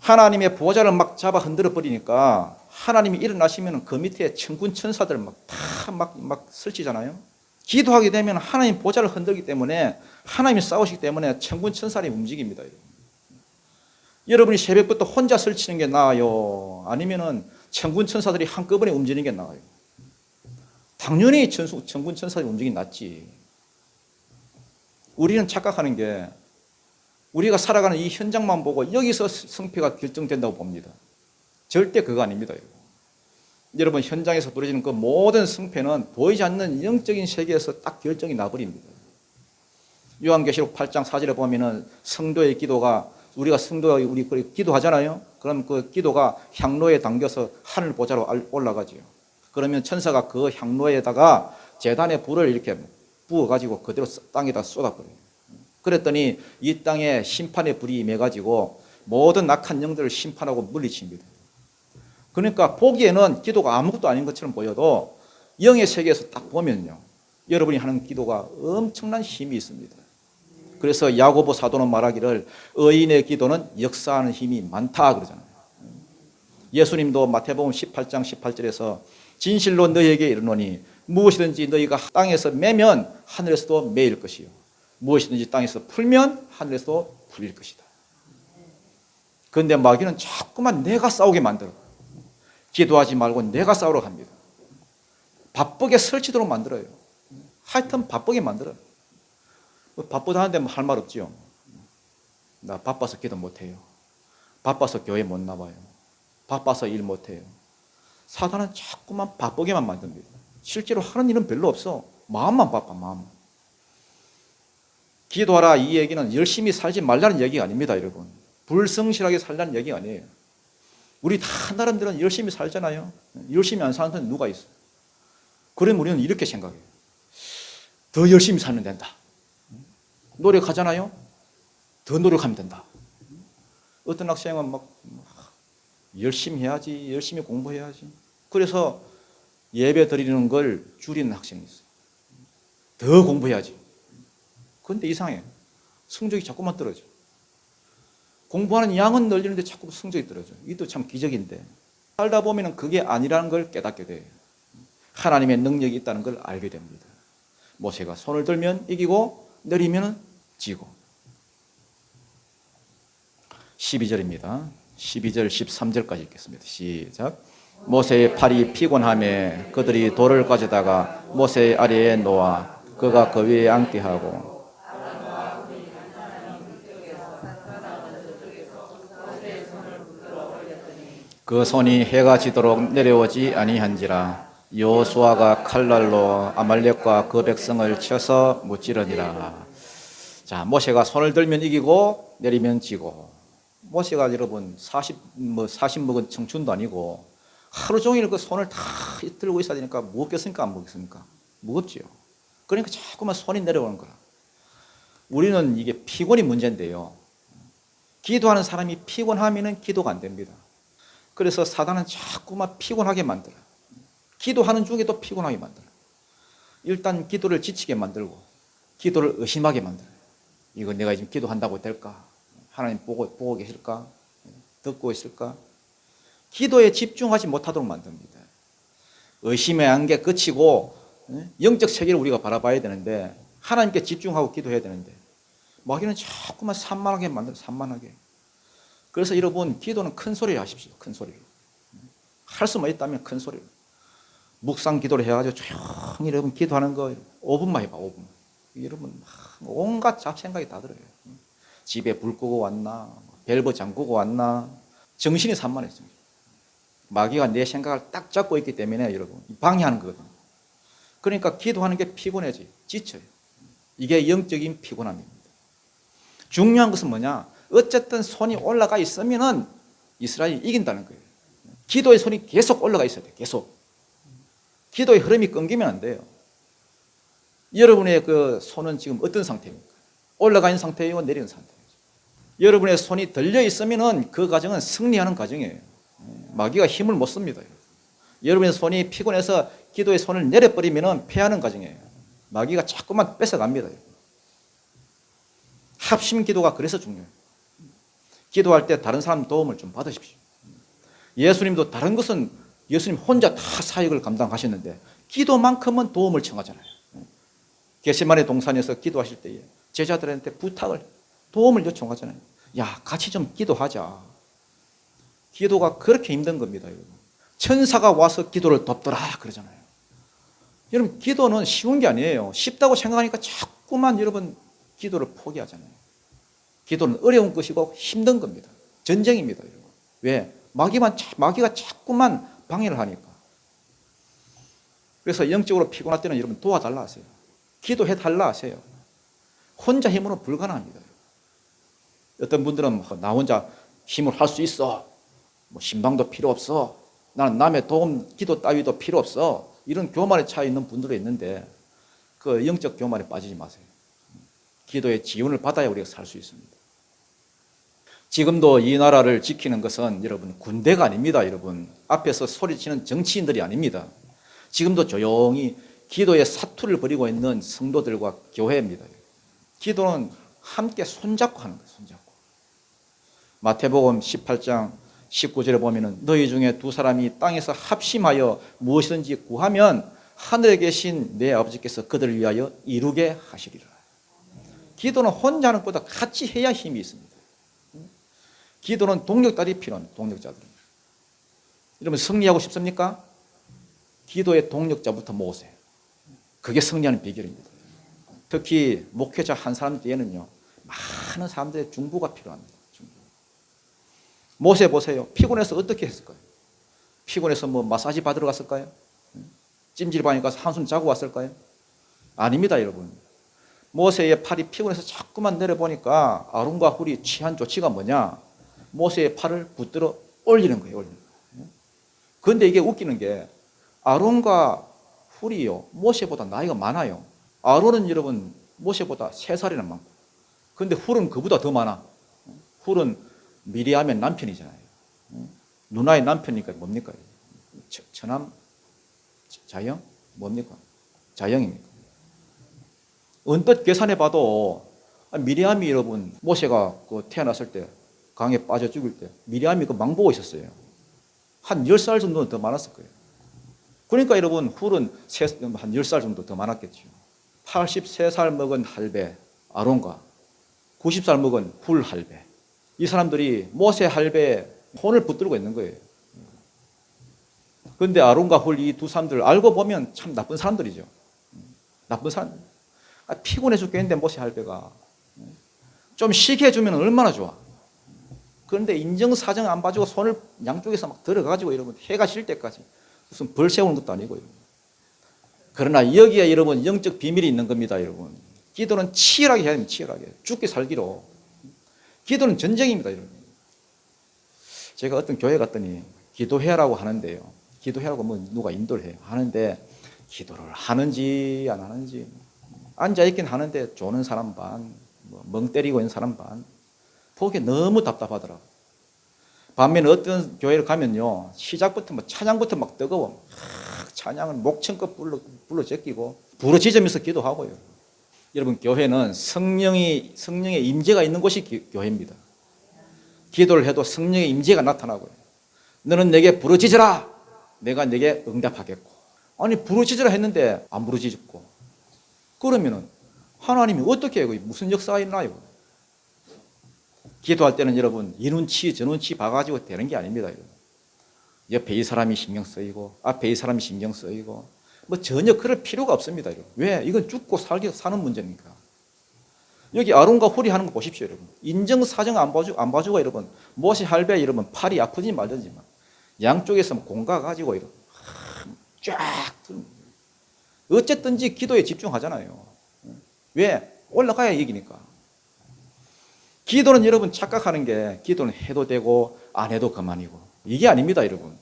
하나님의 보좌를 막 잡아 흔들어 버리니까 하나님이 일어나시면 그 밑에 천군 천사들 막 다 막 설치잖아요. 기도하게 되면 하나님 보좌를 흔들기 때문에 하나님이 싸우시기 때문에 천군 천사들이 움직입니다. 여러분이 새벽부터 혼자 설치는 게 나아요? 아니면은 천군 천사들이 한꺼번에 움직이는 게 나아요? 당연히 천군 천사들이 움직이는 게 낫지. 우리는 착각하는 게 우리가 살아가는 이 현장만 보고 여기서 승패가 결정된다고 봅니다. 절대 그거 아닙니다. 여러분 현장에서 벌어지는 그 모든 승패는 보이지 않는 영적인 세계에서 딱 결정이 나버립니다. 요한계시록 8장 4절에 보면은 성도의 기도가 우리가 성도가 우리 기도하잖아요. 그럼 그 기도가 향로에 담겨서 하늘 보좌로 올라가지요. 그러면 천사가 그 향로에다가 제단에 불을 이렇게 부어가지고 그대로 땅에다 쏟아버려요. 그랬더니 이 땅에 심판의 불이 임해가지고 모든 악한 영들을 심판하고 물리칩니다. 그러니까 보기에는 기도가 아무것도 아닌 것처럼 보여도 영의 세계에서 딱 보면요, 여러분이 하는 기도가 엄청난 힘이 있습니다. 그래서 야고보 사도는 말하기를 의인의 기도는 역사하는 힘이 많다 그러잖아요. 예수님도 마태복음 18장 18절에서 진실로 너희에게 이르노니 무엇이든지 너희가 땅에서 매면 하늘에서도 매일 것이요 무엇이든지 땅에서 풀면 하늘에서도 풀릴 것이다. 그런데 마귀는 자꾸만 내가 싸우게 만들어. 기도하지 말고 내가 싸우러 갑니다. 바쁘게 설치도록 만들어요. 하여튼 바쁘게 만들어요. 바쁘다 하는데 뭐 할 말 없지요. 나 바빠서 기도 못해요. 바빠서 교회 못 나와요. 바빠서 일 못해요. 사단은 자꾸만 바쁘게만 만듭니다. 실제로 하는 일은 별로 없어. 마음만 바빠, 마음. 기도하라 이 얘기는 열심히 살지 말라는 얘기가 아닙니다, 여러분. 불성실하게 살라는 얘기가 아니에요. 우리 다 나름대로 열심히 살잖아요. 열심히 안 사는 사람은 누가 있어? 그럼 우리는 이렇게 생각해요. 더 열심히 살면 된다. 노력하잖아요. 더 노력하면 된다. 어떤 학생은 막 열심히 해야지, 열심히 공부해야지. 그래서 예배 드리는 걸 줄이는 학생이 있어요. 더 공부해야지. 그런데 이상해. 성적이 자꾸만 떨어져. 공부하는 양은 늘리는데 자꾸 성적이 떨어져. 이것도 참 기적인데. 살다 보면 그게 아니라는 걸 깨닫게 돼요. 하나님의 능력이 있다는 걸 알게 됩니다. 모세가 손을 들면 이기고 내리면 지고. 12절입니다. 12절 13절까지 읽겠습니다. 시작. 모세의 팔이 피곤하며 그들이 돌을 가져다가 모세의 아래에 놓아 그가 그 위에 앉게 하고 그 손이 해가 지도록 내려오지 아니한지라 여호수아가 칼날로 아말렉과 그 백성을 쳐서 무찌르니라. 자, 모세가 손을 들면 이기고 내리면 지고. 모세가 여러분 40 먹은 청춘도 아니고 하루 종일 그 손을 다 들고 있어야 되니까 무겁겠습니까? 안 무겁습니까? 무겁지요. 그러니까 자꾸만 손이 내려오는 거라. 우리는 이게 피곤이 문제인데요. 기도하는 사람이 피곤하면 기도가 안 됩니다. 그래서 사단은 자꾸만 피곤하게 만들어요. 기도하는 중에도 피곤하게 만들어요. 일단 기도를 지치게 만들고 기도를 의심하게 만들어요. 이거 내가 지금 기도한다고 될까? 하나님 보고 계실까? 듣고 있을까? 기도에 집중하지 못하도록 만듭니다. 의심의 안개 그치고 영적 세계를 우리가 바라봐야 되는데 하나님께 집중하고 기도해야 되는데 마귀는 자꾸만 산만하게 만들어요. 산만하게. 그래서 여러분 기도는 큰 소리로 하십시오. 큰 소리로. 할 수만 있다면 큰 소리로. 묵상 기도를 해가지고 조용히 여러분 기도하는 거 5분만 해봐. 5분. 여러분 온갖 잡생각이 다 들어요. 집에 불 끄고 왔나, 밸브 잠그고 왔나, 정신이 산만했습니다. 마귀가 내 생각을 딱 잡고 있기 때문에 여러분 방해하는 거거든요. 그러니까 기도하는 게 피곤해지, 지쳐요. 이게 영적인 피곤함입니다. 중요한 것은 뭐냐? 어쨌든 손이 올라가 있으면은 이스라엘이 이긴다는 거예요. 기도의 손이 계속 올라가 있어야 돼요. 계속. 기도의 흐름이 끊기면 안 돼요. 여러분의 그 손은 지금 어떤 상태입니까? 올라가 있는 상태이고 내리는 상태예요. 여러분의 손이 들려 있으면은 그 과정은 승리하는 과정이에요. 마귀가 힘을 못 씁니다. 여러분의 손이 피곤해서 기도의 손을 내려버리면은 패하는 과정이에요. 마귀가 자꾸만 뺏어갑니다. 합심 기도가 그래서 중요해요. 기도할 때 다른 사람 도움을 좀 받으십시오. 예수님도 다른 것은 예수님 혼자 다 사역을 감당하셨는데 기도만큼은 도움을 청하잖아요. 겟세마네 동산에서 기도하실 때에 제자들한테 부탁을 도움을 요청하잖아요. 야, 같이 좀 기도하자. 기도가 그렇게 힘든 겁니다. 여러분. 천사가 와서 기도를 돕더라 그러잖아요. 여러분 기도는 쉬운 게 아니에요. 쉽다고 생각하니까 자꾸만 여러분 기도를 포기하잖아요. 기도는 어려운 것이고 힘든 겁니다. 전쟁입니다. 여러분. 왜? 마귀가 자꾸만 방해를 하니까. 그래서 영적으로 피곤할 때는 여러분 도와달라 하세요. 기도해달라 하세요. 혼자 힘으로 불가능합니다. 어떤 분들은 나 혼자 힘을 할 수 있어. 뭐 신방도 필요 없어. 나는 남의 도움, 기도 따위도 필요 없어. 이런 교만에 차 있는 분들도 있는데 그 영적 교만에 빠지지 마세요. 기도의 지원을 받아야 우리가 살 수 있습니다. 지금도 이 나라를 지키는 것은 여러분 군대가 아닙니다. 여러분 앞에서 소리치는 정치인들이 아닙니다. 지금도 조용히 기도의 사투를 벌이고 있는 성도들과 교회입니다. 기도는 함께 손잡고 하는 거예요. 손잡고. 마태복음 18장 19절에 보면은 너희 중에 두 사람이 땅에서 합심하여 무엇이든지 구하면 하늘에 계신 내 아버지께서 그들을 위하여 이루게 하시리라. 기도는 혼자 하는 것보다 같이 해야 힘이 있습니다. 기도는 동력자들이 필요합니다. 동력자들. 여러분 승리하고 싶습니까? 기도의 동력자부터 모으세요. 그게 승리하는 비결입니다. 특히 목회자 한 사람 뒤에는요 많은 사람들의 중보가 필요합니다. 중보. 모세 보세요. 피곤해서 어떻게 했을까요? 피곤해서 뭐 마사지 받으러 갔을까요? 찜질방에 가서 한숨 자고 왔을까요? 아닙니다, 여러분. 모세의 팔이 피곤해서 자꾸만 내려보니까 아론과 훌이 취한 조치가 뭐냐? 모세의 팔을 붙들어 올리는 거예요. 올리는 거예요. 그런데 이게 웃기는 게 아론과 훌이요 모세보다 나이가 많아요. 아론은 여러분 모세보다 3살이나 많고, 그런데 훌은 그보다 더 많아. 훌은 미리암의 남편이잖아요. 누나의 남편이니까 뭡니까? 처남 자영? 뭡니까? 자영입니까? 언뜻 계산해봐도 미리암이 여러분 모세가 태어났을 때 강에 빠져 죽을 때 미리암이 그 망보고 있었어요. 한 10살 정도는 더 많았을 거예요. 그러니까 여러분 훌은 한 10살 정도 더 많았겠죠. 83살 먹은 할배 아론과 90살 먹은 훌 할배, 이 사람들이 모세 할배의 손을 붙들고 있는 거예요. 그런데 아론과 훌 이 두 사람들 알고 보면 참 나쁜 사람들이죠. 나쁜 사람들. 피곤해 죽겠는데 모세 할배가 좀 쉬게 해주면 얼마나 좋아. 그런데 인정사정 안 봐주고 손을 양쪽에서 막 들어가지고 여러분 해가 질 때까지 무슨 벌 세우는 것도 아니고 여러분. 그러나 여기에 여러분 영적 비밀이 있는 겁니다. 여러분 기도는 치열하게 해야 됩니다. 치열하게 죽기 살기로. 기도는 전쟁입니다. 여러분. 제가 어떤 교회 갔더니 기도해라고 하는데요, 기도해라고 뭐 누가 인도를 해요. 하는데 기도를 하는지 안 하는지, 앉아있긴 하는데 조는 사람 반, 멍 때리고 있는 사람 반, 보기 너무 답답하더라고요. 반면에 어떤 교회를 가면요 시작부터 뭐 찬양부터 막 뜨거워. 찬양을 목청껏 불러 제끼고 부르짖으면서 기도하고요. 여러분 교회는 성령의 임재가 있는 곳이 교회입니다. 기도를 해도 성령의 임재가 나타나고요. 너는 내게 부르짖으라, 내가 내게 응답하겠고. 아니 부르짖으라 했는데 안 부르짖고 그러면은 하나님이 어떻게 해요? 무슨 역사가 있나요? 기도할 때는 여러분 이 눈치 저 눈치 봐가지고 되는 게 아닙니다. 여러분. 옆에 이 사람이 신경 쓰이고 앞에 이 사람이 신경 쓰이고 뭐 전혀 그럴 필요가 없습니다. 여러분. 왜? 이건 죽고 살기 사는 문제니까. 여기 아론과 훌이 하는 거 보십시오. 여러분. 인정사정 안 봐주고 여러분 모세 할배 여러분 팔이 아프지 말든지만 양쪽에서 공가 가지고 여러분 쫙 어쨌든지 기도에 집중하잖아요. 왜? 올라가야 이기니까. 기도는 여러분 착각하는 게 기도는 해도 되고 안 해도 그만이고 이게 아닙니다. 여러분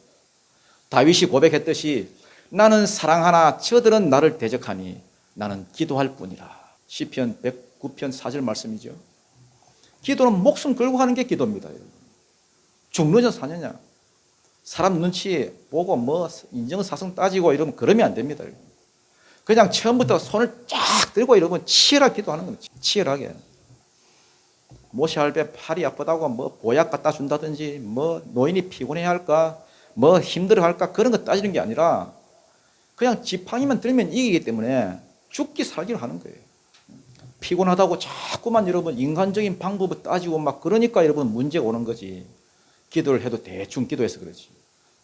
다윗이 고백했듯이 나는 사랑하나 저들은 나를 대적하니 나는 기도할 뿐이라. 시편 109편 4절 말씀이죠. 기도는 목숨 걸고 하는 게 기도입니다. 여러분. 죽느냐 사느냐 사람 눈치 보고 뭐 인정사정 따지고 이러면 그러면 안 됩니다. 여러분. 그냥 처음부터 손을 쫙 들고 여러분 치열하게 기도하는 겁니다. 치열하게. 모세 할배 팔이 아프다고 뭐 보약 갖다 준다든지 뭐 노인이 피곤해 할까 뭐 힘들어 할까 그런 거 따지는 게 아니라 그냥 지팡이만 들면 이기기 때문에 죽기 살기를 하는 거예요. 피곤하다고 자꾸만 여러분 인간적인 방법을 따지고 막 그러니까 여러분 문제가 오는 거지. 기도를 해도 대충 기도해서 그러지.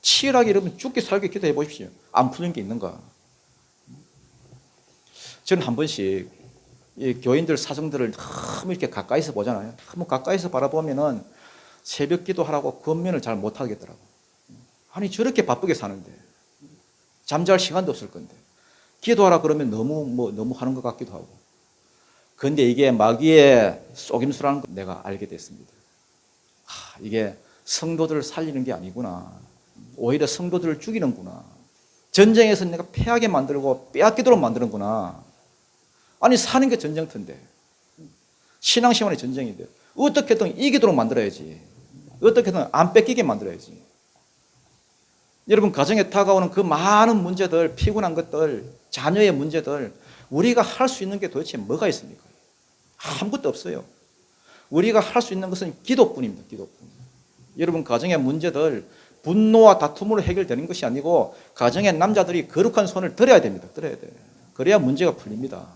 치열하게 여러분 죽기 살기 기도해 보십시오. 안 푸는 게 있는가. 저는 한 번씩 이 교인들 사정들을 너무 이렇게 가까이서 보잖아요. 너무 가까이서 바라보면은 새벽 기도하라고 권면을 잘 못하겠더라고요. 아니 저렇게 바쁘게 사는데 잠잘 시간도 없을 건데 기도하라 그러면 너무 하는 것 같기도 하고. 그런데 이게 마귀의 속임수라는 걸 내가 알게 됐습니다. 이게 성도들을 살리는 게 아니구나. 오히려 성도들을 죽이는구나. 전쟁에서 내가 패하게 만들고 빼앗기도록 만드는구나. 아니 사는 게 전쟁터인데, 신앙생활이 전쟁인데 어떻게든 이기도록 만들어야지. 어떻게든 안 뺏기게 만들어야지. 여러분, 가정에 다가오는 그 많은 문제들, 피곤한 것들, 자녀의 문제들, 우리가 할 수 있는 게 도대체 뭐가 있습니까? 아무것도 없어요. 우리가 할 수 있는 것은 기도뿐입니다. 기도뿐. 여러분, 가정의 문제들 분노와 다툼으로 해결되는 것이 아니고 가정의 남자들이 거룩한 손을 들어야 됩니다. 들어야 돼요. 그래야 문제가 풀립니다.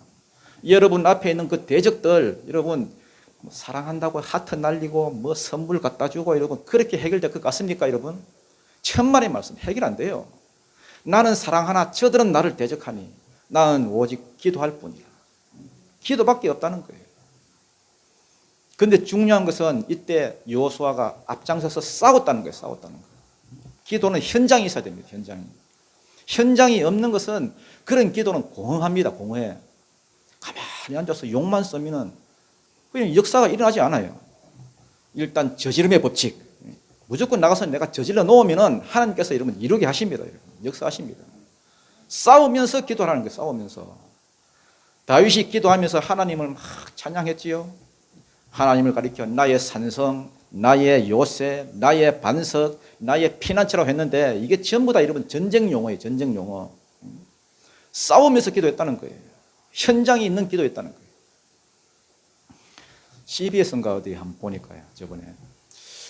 여러분 앞에 있는 그 대적들, 여러분 사랑한다고 하트 날리고 뭐 선물 갖다 주고 여러분 그렇게 해결될 것 같습니까? 여러분, 천만의 말씀, 해결 안 돼요. 나는 사랑하나 저들은 나를 대적하니 나는 오직 기도할 뿐이야. 기도밖에 없다는 거예요. 그런데 중요한 것은 이때 여호수아가 앞장서서 싸웠다는 거예요. 싸웠다는 거예요. 기도는 현장이 있어야 됩니다. 현장이 없는 것은, 그런 기도는 공허합니다. 공허해. 가만히 앉아서 욕만 쓰면은 그냥 역사가 일어나지 않아요. 일단 저지름의 법칙, 무조건 나가서 내가 저질러 놓으면은 하나님께서 여러분 이루게 하십니다. 역사하십니다. 싸우면서 기도하는 거예요. 싸우면서. 다윗이 기도하면서 하나님을 막 찬양했지요. 하나님을 가리켜 나의 산성, 나의 요새, 나의 반석, 나의 피난처라고 했는데 이게 전부 다 여러분 전쟁 용어예요. 전쟁 용어. 싸우면서 기도했다는 거예요. 현장이 있는 기도했다는 거예요. CBS인가 어디 한번 보니까요. 저번에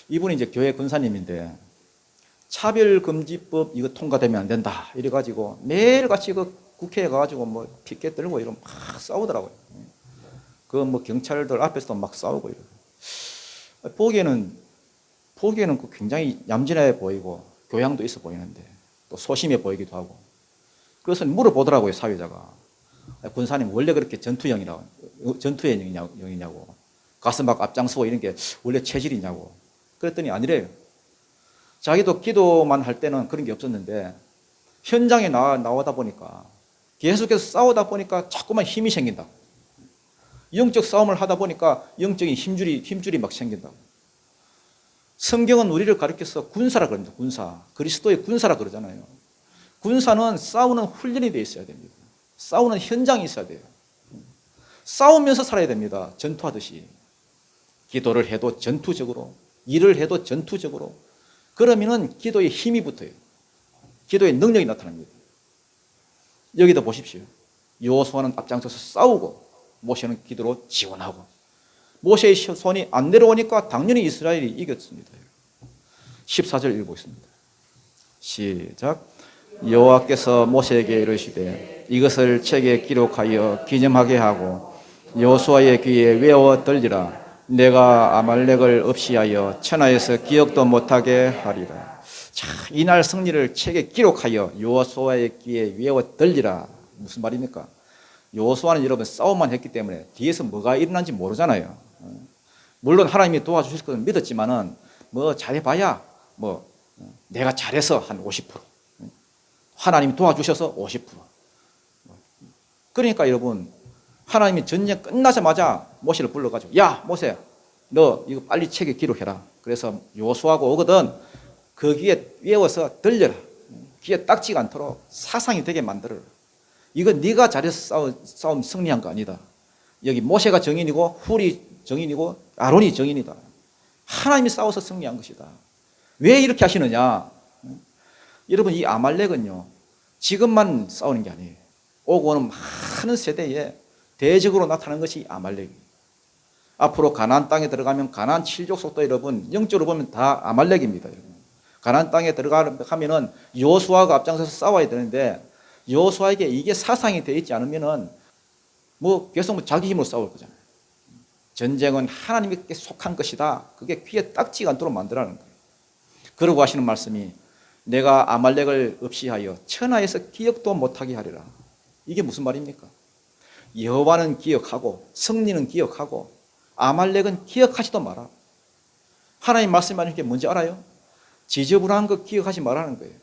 이분이 이제 교회 권사님인데 차별금지법 이거 통과되면 안 된다 이래가지고 매일같이 그 국회에 가가지고 뭐 피켓 들고 이런 막 싸우더라고요. 그 뭐 경찰들 앞에서도 막 싸우고 이러고. 보기에는 굉장히 얌전해 보이고 교양도 있어 보이는데 또 소심해 보이기도 하고. 그래서 물어보더라고요, 사회자가. 권사님 원래 그렇게 전투의 영이냐고. 가서 막 앞장서고 이런 게 원래 체질이냐고. 그랬더니 아니래요. 자기도 기도만 할 때는 그런 게 없었는데 현장에 나오다 보니까 계속해서 싸우다 보니까 자꾸만 힘이 생긴다. 영적 싸움을 하다 보니까 영적인 힘줄이 막 생긴다. 성경은 우리를 가르쳐서 군사라 그럽니다. 군사. 그리스도의 군사라 그러잖아요. 군사는 싸우는 훈련이 되어 있어야 됩니다. 싸우는 현장이 있어야 돼요. 싸우면서 살아야 됩니다. 전투하듯이. 기도를 해도 전투적으로, 일을 해도 전투적으로. 그러면은 기도의 힘이 붙어요. 기도의 능력이 나타납니다. 여기도 보십시오. 여호수아는 앞장서서 싸우고 모세는 기도로 지원하고. 모세의 손이 안 내려오니까 당연히 이스라엘이 이겼습니다. 14절 읽어보겠습니다. 시작. 여호와께서 모세에게 이르시되 이것을 책에 기록하여 기념하게 하고 여호수아의 귀에 외워 들리라. 내가 아말렉을 없이하여 천하에서 기억도 못하게 하리라. 자, 이날 승리를 책에 기록하여 여호수아의 귀에 외워 들리라. 무슨 말입니까? 여호수아는 여러분 싸움만 했기 때문에 뒤에서 뭐가 일어난지 모르잖아요. 물론 하나님이 도와주실 것은 믿었지만은 뭐 잘해봐야 뭐 내가 잘해서 한 50%, 하나님이 도와주셔서 50%. 그러니까 여러분 하나님이 전쟁 끝나자마자 모세를 불러가지고 야 모세 너 이거 빨리 책에 기록해라. 그래서 여호수아가 오거든 거기에 외워서 들려라. 귀에 딱지가 않도록 사상이 되게 만들어라. 이거 네가 잘해서 싸움 승리한 거 아니다. 여기 모세가 정인이고 훌이 정인이고 아론이 정인이다. 하나님이 싸워서 승리한 것이다. 왜 이렇게 하시느냐? 여러분 이 아말렉은요 지금만 싸우는 게 아니에요. 오고 오는 많은 세대에 대적으로 나타나는 것이 아말렉이에요. 앞으로 가나안 땅에 들어가면 가나안 7족속도 여러분 영적으로 보면 다 아말렉입니다. 여러분. 가나안 땅에 들어가면은 여호수아가 앞장서서 싸워야 되는데 여호수아에게 이게 사상이 되어 있지 않으면은 뭐 계속 자기 힘으로 싸울 거잖아요. 전쟁은 하나님께 속한 것이다. 그게 귀에 딱지가 않도록 만들라는 거예요. 그러고 하시는 말씀이 내가 아말렉을 없이 하여 천하에서 기억도 못하게 하리라. 이게 무슨 말입니까? 여호와는 기억하고 승리는 기억하고 아말렉은 기억하지도 마라. 하나님 말씀하는 게 뭔지 알아요? 지저분한 거 기억하지 말라는 거예요.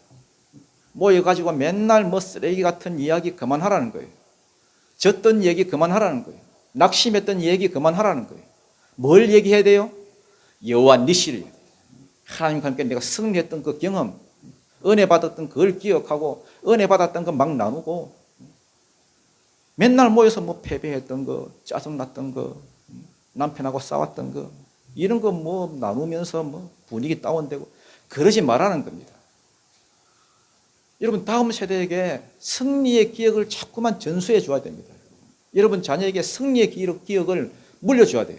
모여가지고 맨날 뭐 쓰레기 같은 이야기 그만하라는 거예요. 졌던 얘기 그만하라는 거예요. 낙심했던 얘기 그만하라는 거예요. 뭘 얘기해야 돼요? 여호와 니시를. 하나님과 함께 내가 승리했던 그 경험, 은혜 받았던 그걸 기억하고 은혜 받았던 거 막 나누고, 맨날 모여서 뭐 패배했던 거, 짜증났던 거, 남편하고 싸웠던 거, 이런 거 뭐 나누면서 뭐 분위기 다운되고 그러지 말라는 겁니다. 여러분, 다음 세대에게 승리의 기억을 자꾸만 전수해 줘야 됩니다. 여러분 자녀에게 승리의 기억을 물려줘야 돼요.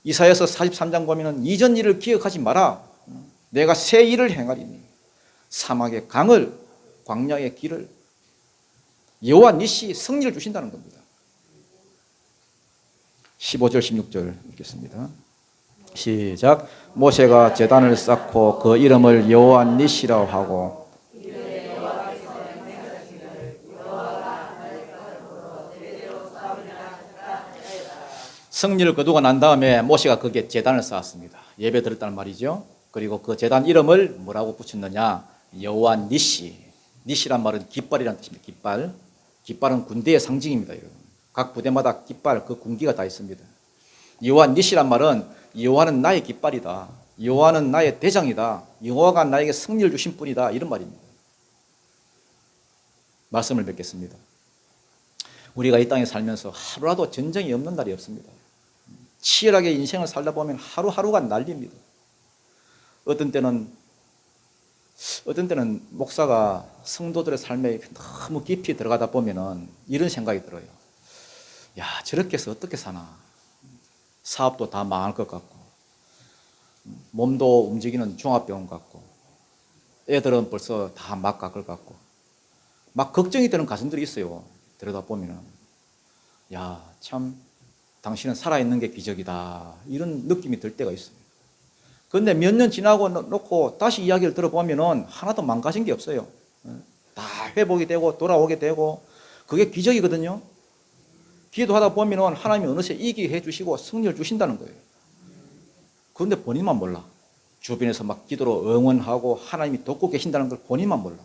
이사야서 43장 보면은 이전 일을 기억하지 마라. 내가 새 일을 행하리니 사막의 강을, 광야의 길을. 여호와 니시 승리를 주신다는 겁니다. 15절 16절 읽겠습니다. 시작. 모세가 제단을 쌓고 그 이름을 여호와 니시라고 하고, 승리를 거두고 난 다음에 모세가 거기에 제단을 쌓았습니다. 예배 드렸다는 말이죠. 그리고 그 제단 이름을 뭐라고 붙였느냐? 여호와 니시. 니시란 말은 깃발이라는 뜻입니다. 깃발. 깃발은 군대의 상징입니다. 여러분. 각 부대마다 깃발, 그 군기가 다 있습니다. 여호와 니시란 말은 여호와는 나의 깃발이다. 여호와는 나의 대장이다. 여호와가 나에게 승리를 주신 분이다. 이런 말입니다. 말씀을 뵙겠습니다. 우리가 이 땅에 살면서 하루라도 전쟁이 없는 날이 없습니다. 치열하게 인생을 살다 보면 하루하루가 난리입니다. 어떤 때는 목사가 성도들의 삶에 너무 깊이 들어가다 보면은 이런 생각이 들어요. 야, 저렇게 해서 어떻게 사나? 사업도 다 망할 것 같고, 몸도 움직이는 종합병원 같고, 애들은 벌써 다 막 깎을 것 같고, 막 걱정이 되는 가슴들이 있어요. 들여다보면은. 야, 참, 당신은 살아있는 게 기적이다. 이런 느낌이 들 때가 있어요. 그런데 몇 년 지나고 놓고 다시 이야기를 들어보면은 하나도 망가진 게 없어요. 다 회복이 되고 돌아오게 되고, 그게 기적이거든요. 기도하다 보면은 하나님이 어느새 이기게 해주시고 승리를 주신다는 거예요. 그런데 본인만 몰라. 주변에서 막 기도로 응원하고 하나님이 돕고 계신다는 걸 본인만 몰라.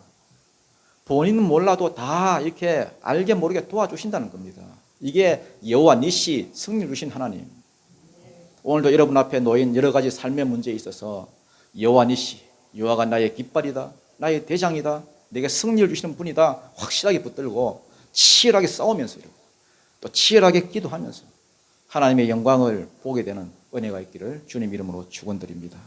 본인은 몰라도 다 이렇게 알게 모르게 도와주신다는 겁니다. 이게 여호와 니시, 승리를 주신 하나님. 오늘도 여러분 앞에 놓인 여러 가지 삶의 문제에 있어서 여호와 니시, 여호와가 나의 깃발이다, 나의 대장이다, 내게 승리를 주시는 분이다 확실하게 붙들고 치열하게 싸우면서, 또 치열하게 기도하면서 하나님의 영광을 보게 되는 은혜가 있기를 주님 이름으로 축원드립니다.